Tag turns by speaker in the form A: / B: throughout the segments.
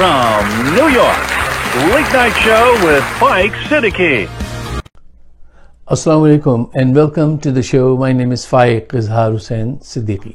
A: from New York, Late Night Show with Faiq Siddiqui.
B: Assalamu alaikum and welcome to the show. My name is Faiq Hussain Siddiqui.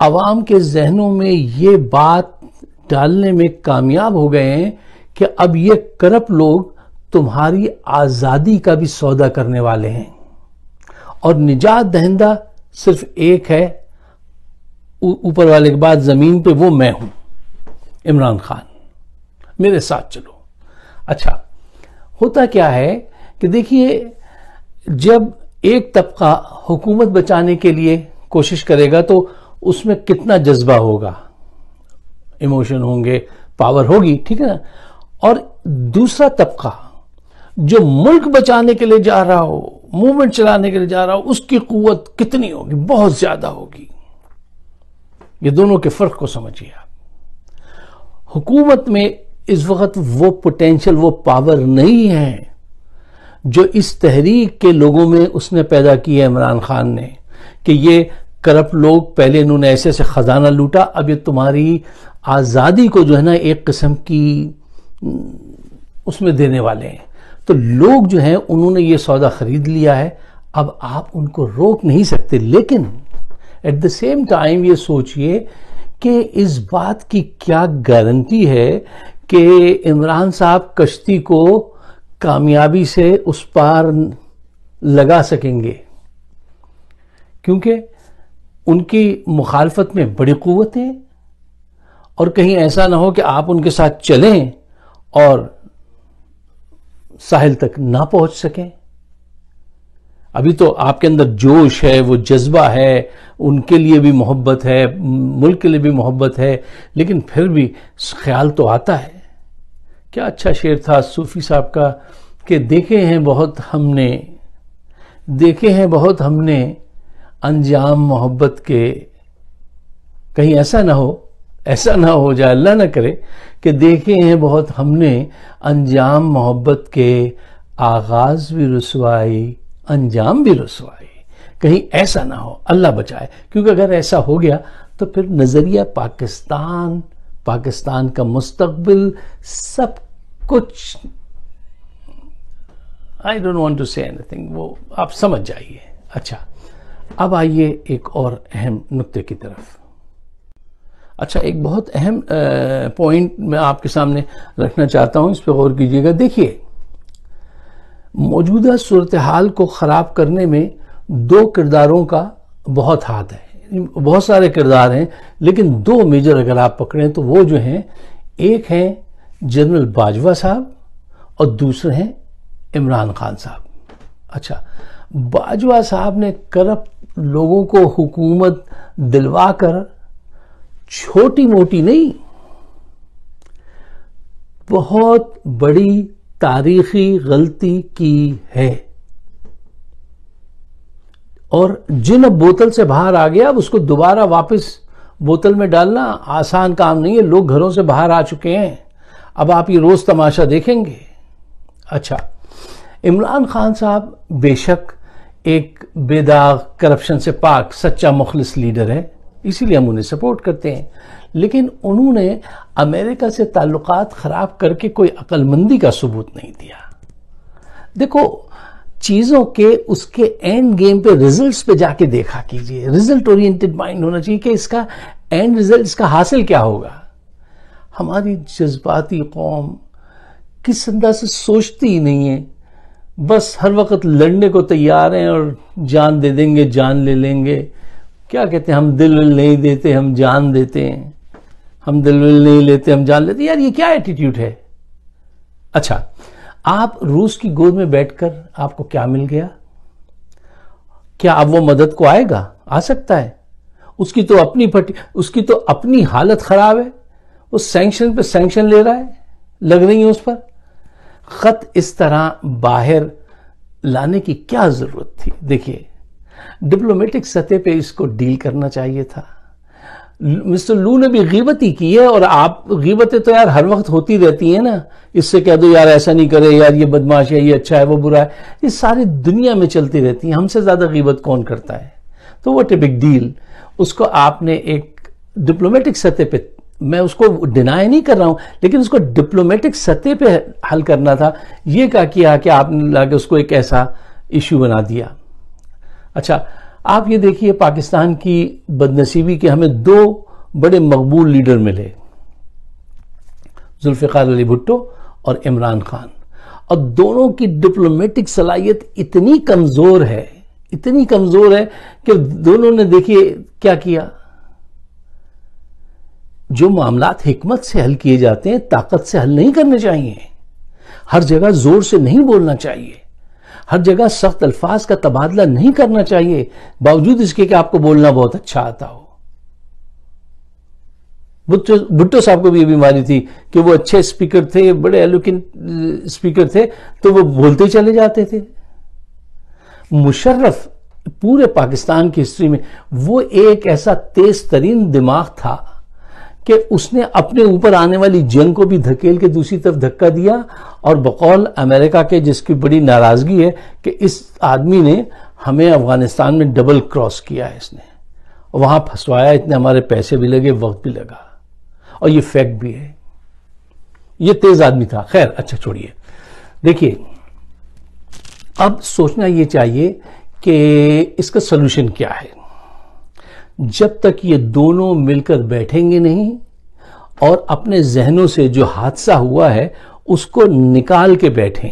B: عوام کے ذہنوں میں یہ بات ڈالنے میں کامیاب ہو گئے ہیں کہ اب یہ کرپٹ لوگ تمہاری آزادی کا بھی سودا کرنے والے ہیں، اور نجات دہندہ صرف ایک ہے اوپر والے کے بعد زمین پہ، وہ میں ہوں، عمران خان، میرے ساتھ چلو۔ اچھا، ہوتا کیا ہے کہ دیکھیے، جب ایک طبقہ حکومت بچانے کے لیے کوشش کرے گا تو اس میں کتنا جذبہ ہوگا، ایموشن ہوں گے، پاور ہوگی، ٹھیک ہے نا؟ اور دوسرا طبقہ جو ملک بچانے کے لیے جا رہا ہو، موومنٹ چلانے کے لیے جا رہا ہو، اس کی قوت کتنی ہوگی؟ بہت زیادہ ہوگی۔ یہ دونوں کے فرق کو سمجھیے آپ۔ حکومت میں اس وقت وہ پوٹینشل، وہ پاور نہیں ہے جو اس تحریک کے لوگوں میں اس نے پیدا کی ہے، عمران خان نے، کہ یہ کرپٹ لوگ پہلے انہوں نے ایسے ایسے خزانہ لوٹا، اب یہ تمہاری آزادی کو جو ہے نا ایک قسم کی اس میں دینے والے ہیں۔ تو لوگ جو ہیں انہوں نے یہ سودا خرید لیا ہے، اب آپ ان کو روک نہیں سکتے۔ لیکن ایٹ دا سیم ٹائم یہ سوچئے کہ اس بات کی کیا گارنٹی ہے کہ عمران صاحب کشتی کو کامیابی سے اس پار لگا سکیں گے، کیونکہ ان کی مخالفت میں بڑی قوت ہے، اور کہیں ایسا نہ ہو کہ آپ ان کے ساتھ چلیں اور ساحل تک نہ پہنچ سکیں۔ ابھی تو آپ کے اندر جوش ہے، وہ جذبہ ہے، ان کے لیے بھی محبت ہے، ملک کے لیے بھی محبت ہے، لیکن پھر بھی خیال تو آتا ہے۔ کیا اچھا شعر تھا صوفی صاحب کا کہ دیکھے ہیں بہت ہم نے انجام محبت کے، کہیں ایسا نہ ہو جائے، اللہ نہ کرے کہ دیکھے ہیں بہت ہم نے انجام محبت کے، آغاز بھی رسوائی انجام بھی رسوائی، کہیں ایسا نہ ہو، اللہ بچائے۔ کیونکہ اگر ایسا ہو گیا تو پھر نظریہ پاکستان کا مستقبل سب کچھ، I don't want to say anything، وہ آپ سمجھ جائیے۔ اچھا، اب آئیے ایک اور اہم نقطے کی طرف۔ اچھا، ایک بہت اہم پوائنٹ میں آپ کے سامنے رکھنا چاہتا ہوں، اس پہ غور کیجیے گا۔ دیکھیے، موجودہ صورتحال کو خراب کرنے میں دو کرداروں کا بہت ہاتھ ہے، بہت سارے کردار ہیں، لیکن دو میجر اگر آپ پکڑیں تو وہ جو ہیں، ایک ہیں جنرل باجوہ صاحب اور دوسرے ہیں عمران خان صاحب۔ اچھا، باجوہ صاحب نے کرپٹ لوگوں کو حکومت دلوا کر چھوٹی موٹی نہیں، بہت بڑی تاریخی غلطی کی ہے، اور جن اب بوتل سے باہر آ گیا، اب اس کو دوبارہ واپس بوتل میں ڈالنا آسان کام نہیں ہے۔ لوگ گھروں سے باہر آ چکے ہیں، اب آپ یہ روز تماشا دیکھیں گے۔ اچھا، عمران خان صاحب بے شک ایک بے داغ، کرپشن سے پاک، سچا مخلص لیڈر ہے، اسی لیے ہم انہیں سپورٹ کرتے ہیں، لیکن انہوں نے امریکہ سے تعلقات خراب کر کے کوئی عقل مندی کا ثبوت نہیں دیا۔ دیکھو، چیزوں کے اس کے اینڈ گیم پہ، ریزلٹس پہ جا کے دیکھا کیجئے۔ ریزلٹ اورینٹڈ مائنڈ ہونا چاہیے کہ اس کا اینڈ ریزلٹ، اس کا حاصل کیا ہوگا۔ ہماری جذباتی قوم کس انداز سے سوچتی ہی نہیں ہے، بس ہر وقت لڑنے کو تیار ہیں، اور جان دے دیں گے، جان لے لیں گے۔ کیا کہتے ہیں، ہم دل ول نہیں دیتے، ہم جان دیتے ہیں، ہم دل ول نہیں لیتے، ہم جان لیتے ہیں۔ یار یہ کیا ایٹیٹیوڈ ہے؟ اچھا، آپ روس کی گود میں بیٹھ کر آپ کو کیا مل گیا؟ کیا اب وہ مدد کو آئے گا؟ آ سکتا ہے؟ اس کی تو اپنی حالت خراب ہے، وہ سینکشن پہ سینکشن لے رہا ہے، لگ رہی ہیں اس پر۔ خط اس طرح باہر لانے کی کیا ضرورت تھی؟ دیکھیے، ڈپلومیٹک سطح پہ اس کو ڈیل کرنا چاہیے تھا۔ مسٹر لو نے بھی غیبت ہی کی ہے، اور آپ، غیبتیں تو یار ہر وقت ہوتی رہتی ہیں نا، اس سے کہہ دو یار ایسا نہیں کرے، یار یہ بدماش ہے، یہ اچھا ہے، وہ برا ہے، یہ ساری دنیا میں چلتی رہتی ہیں، ہم سے زیادہ غیبت کون کرتا ہے؟ تو واٹ اے بگ ڈیل، اس کو آپ نے ایک ڈپلومیٹک سطح پہ، میں اس کو ڈینائی نہیں کر رہا ہوں، لیکن اس کو ڈپلومیٹک سطح پہ حل کرنا تھا۔ یہ کیا کہ آپ نے لا کے اس کو ایک ایسا ایشو بنا دیا۔ اچھا، آپ یہ دیکھیے پاکستان کی بدنصیبی کہ ہمیں دو بڑے مقبول لیڈر ملے، ذوالفقار علی بھٹو اور عمران خان، اور دونوں کی ڈپلومیٹک صلاحیت اتنی کمزور ہے کہ دونوں نے دیکھیے کیا کیا. جو معاملات حکمت سے حل کیے جاتے ہیں طاقت سے حل نہیں کرنے چاہیے، ہر جگہ زور سے نہیں بولنا چاہیے، ہر جگہ سخت الفاظ کا تبادلہ نہیں کرنا چاہیے باوجود اس کے کہ آپ کو بولنا بہت اچھا آتا ہو. بھٹو صاحب کو بھی یہ بیماری تھی کہ وہ اچھے اسپیکر تھے، بڑے ایلوکینٹ اسپیکر تھے، تو وہ بولتے چلے جاتے تھے. مشرف پورے پاکستان کی ہسٹری میں وہ ایک ایسا تیز ترین دماغ تھا کہ اس نے اپنے اوپر آنے والی جنگ کو بھی دھکیل کے دوسری طرف دھکا دیا، اور بقول امریکہ کے جس کی بڑی ناراضگی ہے کہ اس آدمی نے ہمیں افغانستان میں ڈبل کراس کیا ہے، اس نے وہاں پھنسوایا، اتنے ہمارے پیسے بھی لگے، وقت بھی لگا، اور یہ فیکٹ بھی ہے. یہ تیز آدمی تھا. خیر اچھا چھوڑیے. دیکھیے اب سوچنا یہ چاہیے کہ اس کا سلوشن کیا ہے. جب تک یہ دونوں مل کر بیٹھیں گے نہیں اور اپنے ذہنوں سے جو حادثہ ہوا ہے اس کو نکال کے بیٹھیں.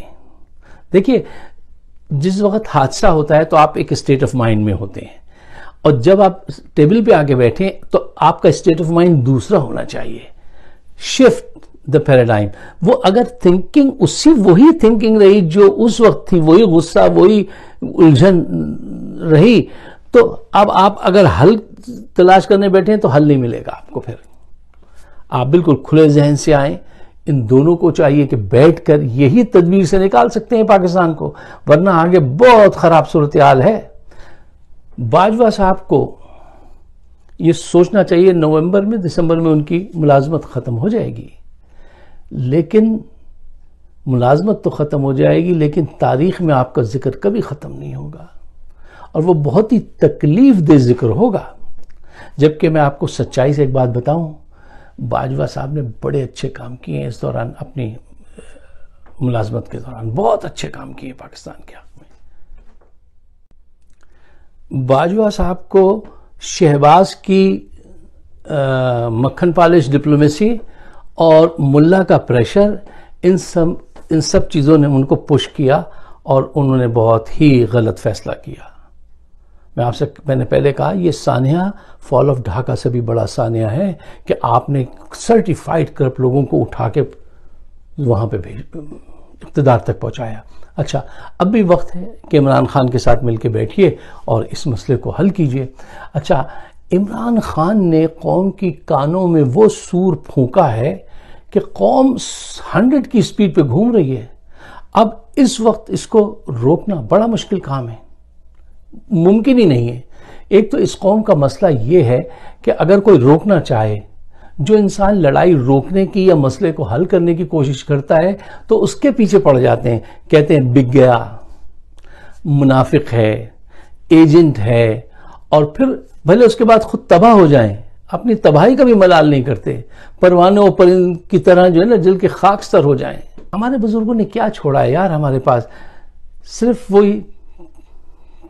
B: دیکھیے جس وقت حادثہ ہوتا ہے تو آپ ایک اسٹیٹ آف مائنڈ میں ہوتے ہیں، اور جب آپ ٹیبل پہ آگے بیٹھیں تو آپ کا اسٹیٹ آف مائنڈ دوسرا ہونا چاہیے. Shift the paradigm. وہ اگر تھنکنگ وہی تھنکنگ رہی جو اس وقت تھی، وہی غصہ، وہی الجھن رہی، تو اب آپ اگر حل تلاش کرنے بیٹھے ہیں تو حل نہیں ملے گا آپ کو. پھر آپ بالکل کھلے ذہن سے آئیں. ان دونوں کو چاہیے کہ بیٹھ کر یہی تدبیر سے نکال سکتے ہیں پاکستان کو، ورنہ آگے بہت خراب صورتحال ہے. باجوہ صاحب کو یہ سوچنا چاہیے نومبر میں دسمبر میں ان کی ملازمت ختم ہو جائے گی، لیکن ملازمت تو ختم ہو جائے گی لیکن تاریخ میں آپ کا ذکر کبھی ختم نہیں ہوگا، اور وہ بہت ہی تکلیف دہ ذکر ہوگا. جبکہ میں آپ کو سچائی سے ایک بات بتاؤں، باجوہ صاحب نے بڑے اچھے کام کیے ہیں اس دوران، اپنی ملازمت کے دوران بہت اچھے کام کیے پاکستان کے حق میں. باجوہ صاحب کو شہباز کی مکھن پالش ڈپلومیسی اور ملا کا پریشر، ان سب چیزوں نے ان کو پش کیا اور انہوں نے بہت ہی غلط فیصلہ کیا. میں نے پہلے کہا یہ سانحہ فال آف ڈھاکہ سے بھی بڑا سانحہ ہے کہ آپ نے سرٹیفائیڈ کرپٹ لوگوں کو اٹھا کے وہاں پہ اقتدار تک پہنچایا. اچھا اب بھی وقت ہے کہ عمران خان کے ساتھ مل کے بیٹھیے اور اس مسئلے کو حل کیجئے. اچھا عمران خان نے قوم کی کانوں میں وہ سور پھونکا ہے کہ قوم 100 کی سپیڈ پہ گھوم رہی ہے. اب اس وقت اس کو روکنا بڑا مشکل کام ہے، ممکن ہی نہیں ہے. ایک تو اس قوم کا مسئلہ یہ ہے کہ اگر کوئی روکنا چاہے، جو انسان لڑائی روکنے کی یا مسئلے کو حل کرنے کی کوشش کرتا ہے تو اس کے پیچھے پڑ جاتے ہیں، کہتے ہیں بک گیا، منافق ہے، ایجنٹ ہے، اور پھر بھلے اس کے بعد خود تباہ ہو جائیں، اپنی تباہی کا بھی ملال نہیں کرتے، پروانوں پرند کی طرح جو ہے نا جل کے خاکستر ہو جائیں. ہمارے بزرگوں نے کیا چھوڑا ہے یار ہمارے پاس؟ صرف وہی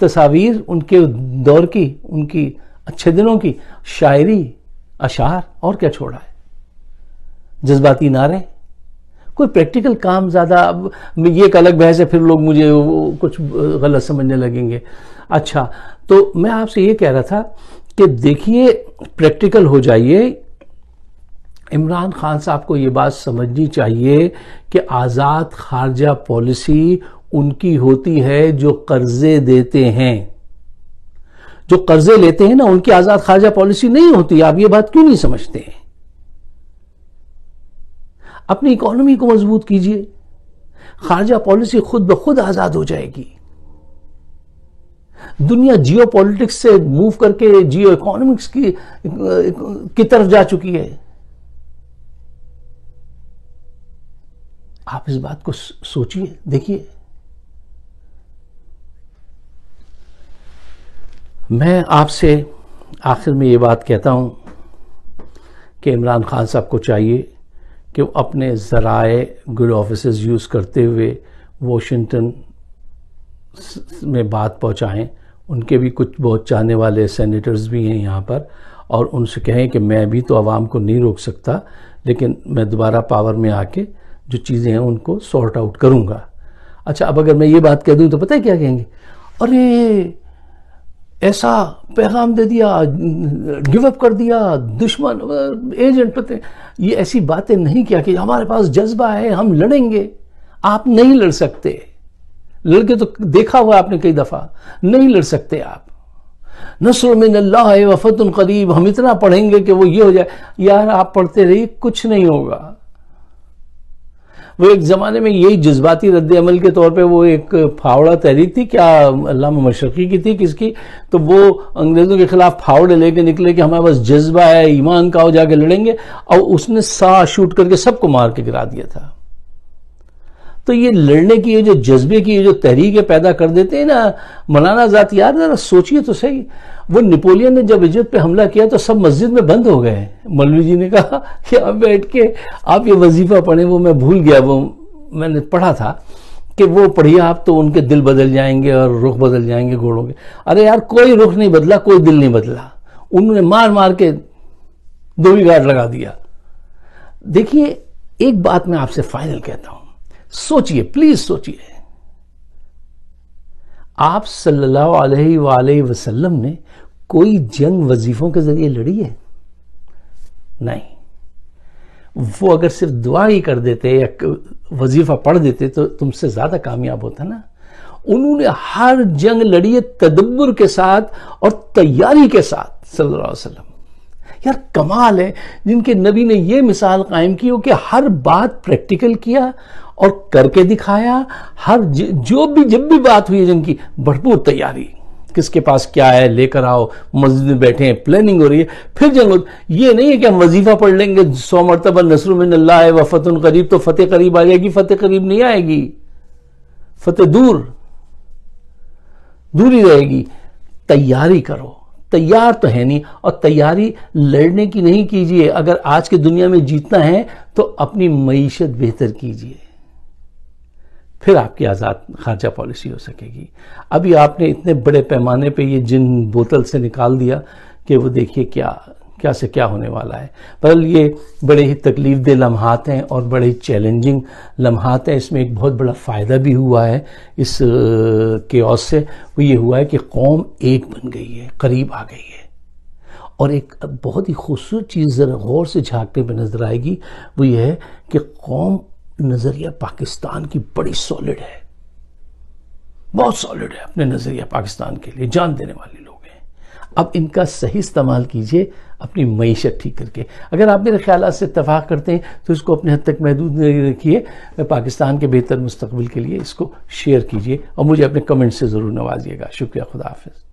B: تصاویر ان کے دور کی، ان کی اچھے دنوں کی شاعری، اشعار، اور کیا چھوڑا ہے؟ جذباتی نعرے، کوئی پریکٹیکل کام زیادہ. اب یہ ایک الگ بحث ہے، پھر لوگ مجھے کچھ غلط سمجھنے لگیں گے. اچھا تو میں آپ سے یہ کہہ رہا تھا کہ دیکھیے پریکٹیکل ہو جائیے. عمران خان صاحب کو یہ بات سمجھنی چاہیے کہ آزاد خارجہ پالیسی ان کی ہوتی ہے جو قرضے دیتے ہیں. جو قرضے لیتے ہیں نا ان کی آزاد خارجہ پالیسی نہیں ہوتی. آپ یہ بات کیوں نہیں سمجھتے ہیں؟ اپنی اکانومی کو مضبوط کیجئے، خارجہ پالیسی خود بخود آزاد ہو جائے گی. دنیا جیو پولیٹکس سے موو کر کے جیو اکانومکس کی طرف جا چکی ہے. آپ اس بات کو سوچئے، دیکھیے. میں آپ سے آخر میں یہ بات کہتا ہوں کہ عمران خان صاحب کو چاہیے کہ وہ اپنے ذرائع گڈ آفیسز یوز کرتے ہوئے واشنگٹن میں بات پہنچائیں، ان کے بھی کچھ بہت چاہنے والے سینیٹرز بھی ہیں یہاں پر، اور ان سے کہیں کہ میں بھی تو عوام کو نہیں روک سکتا، لیکن میں دوبارہ پاور میں آ کے جو چیزیں ہیں ان کو سارٹ آؤٹ کروں گا۔ اچھا، اب اگر میں یہ بات کہہ دوں تو پتہ ہے کیا کہیں گے؟ ارے ایسا پیغام دے دیا، گیو اپ کر دیا، دشمن ایجنٹ، پتہ یہ ایسی باتیں نہیں کیا کہ ہمارے پاس جذبہ ہے ہم لڑیں گے۔ آپ نہیں لڑ سکتے، لڑکے تو دیکھا ہوا آپ نے کئی دفعہ، نہیں لڑ سکتے آپ۔ نصر من اللہ و فتح قریب، ہم اتنا پڑھیں گے کہ وہ یہ ہو جائے، یار آپ پڑھتے رہیے، کچھ نہیں ہوگا۔ وہ ایک زمانے میں یہی جذباتی رد عمل کے طور پہ وہ ایک پھاوڑا تحریک تھی، کیا علامہ مشرقی کی تھی کس کی، تو وہ انگریزوں کے خلاف پھاوڑے لے کے نکلے کہ ہمارے پاس جذبہ ہے، ایمان کا ہو، جا کے لڑیں گے، اور اس نے سا شوٹ کر کے سب کو مار کے گرا دیا تھا۔ تو یہ لڑنے کی یہ جو جذبے کی یہ جو تحریکیں پیدا کر دیتے ہیں نا مولانا ذات، یار ذرا سوچئے تو صحیح، وہ نیپولین نے جب ایجپٹ پہ حملہ کیا تو سب مسجد میں بند ہو گئے۔ مولوی جی نے کہا کہ آپ بیٹھ کے آپ یہ وظیفہ پڑھیں، وہ میں بھول گیا، وہ میں نے پڑھا تھا کہ وہ پڑھیے آپ تو ان کے دل بدل جائیں گے اور رخ بدل جائیں گے گھوڑوں کے۔ ارے یار کوئی رخ نہیں بدلا، کوئی دل نہیں بدلا، انہوں نے مار مار کے دو ہی گاٹ لگا دیا۔ دیکھیے ایک بات میں آپ سے فائنل کہتا ہوں، سوچئے، پلیز سوچئے، آپ صلی اللہ علیہ وآلہ وسلم نے کوئی جنگ وظیفوں کے ذریعے لڑی ہے؟ نہیں۔ وہ اگر صرف دعا ہی کر دیتے یا وظیفہ پڑھ دیتے تو تم سے زیادہ کامیاب ہوتا نا۔ انہوں نے ہر جنگ لڑی ہے تدبر کے ساتھ اور تیاری کے ساتھ، صلی اللہ علیہ وسلم۔ یار کمال ہے جن کے نبی نے یہ مثال قائم کی ہو کہ ہر بات پریکٹیکل کیا اور کر کے دکھایا، جب بھی بات ہوئی جنگ کی بھرپور تیاری، کس کے پاس کیا ہے لے کر آؤ، مسجد میں بیٹھے ہیں، پلاننگ ہو رہی ہے، پھر جنگ یہ نہیں ہے کہ ہم وظیفہ پڑھ لیں گے 100 مرتبہ نصر من اللہ و فتح قریب تو فتح قریب آ جائے گی، فتح قریب نہیں آئے گی، فتح دور ہی رہے گی۔ تیاری کرو، تیار تو ہے نہیں، اور تیاری لڑنے کی نہیں کیجئے، اگر آج کی دنیا میں جیتنا ہے تو اپنی معیشت بہتر کیجئے، پھر آپ کی آزاد خارجہ پالیسی ہو سکے گی۔ ابھی آپ نے اتنے بڑے پیمانے پہ یہ جن بوتل سے نکال دیا کہ وہ دیکھیے کیا سے کیا ہونے والا ہے۔ پر یہ بڑے ہی تکلیف دہ لمحات ہیں اور بڑے ہی چیلنجنگ لمحات ہیں۔ اس میں ایک بہت بڑا فائدہ بھی ہوا ہے اس کیوس سے، وہ یہ ہوا ہے کہ قوم ایک بن گئی ہے، قریب آ گئی ہے۔ اور ایک بہت ہی خوبصورت چیز ذرا غور سے جھانکنے پہ نظر آئے گی، وہ یہ ہے کہ قوم نظریہ پاکستان کی بڑی سالڈ ہے، بہت سالڈ ہے اپنے نظریہ پاکستان کے لیے، جان دینے والے لوگ ہیں۔ اب ان کا صحیح استعمال کیجئے اپنی معیشت ٹھیک کر کے۔ اگر آپ میرے خیالات سے اتفاق کرتے ہیں تو اس کو اپنے حد تک محدود نہیں رکھیے، پاکستان کے بہتر مستقبل کے لیے اس کو شیئر کیجئے اور مجھے اپنے کمنٹ سے ضرور نوازیے گا۔ شکریہ، خدا حافظ۔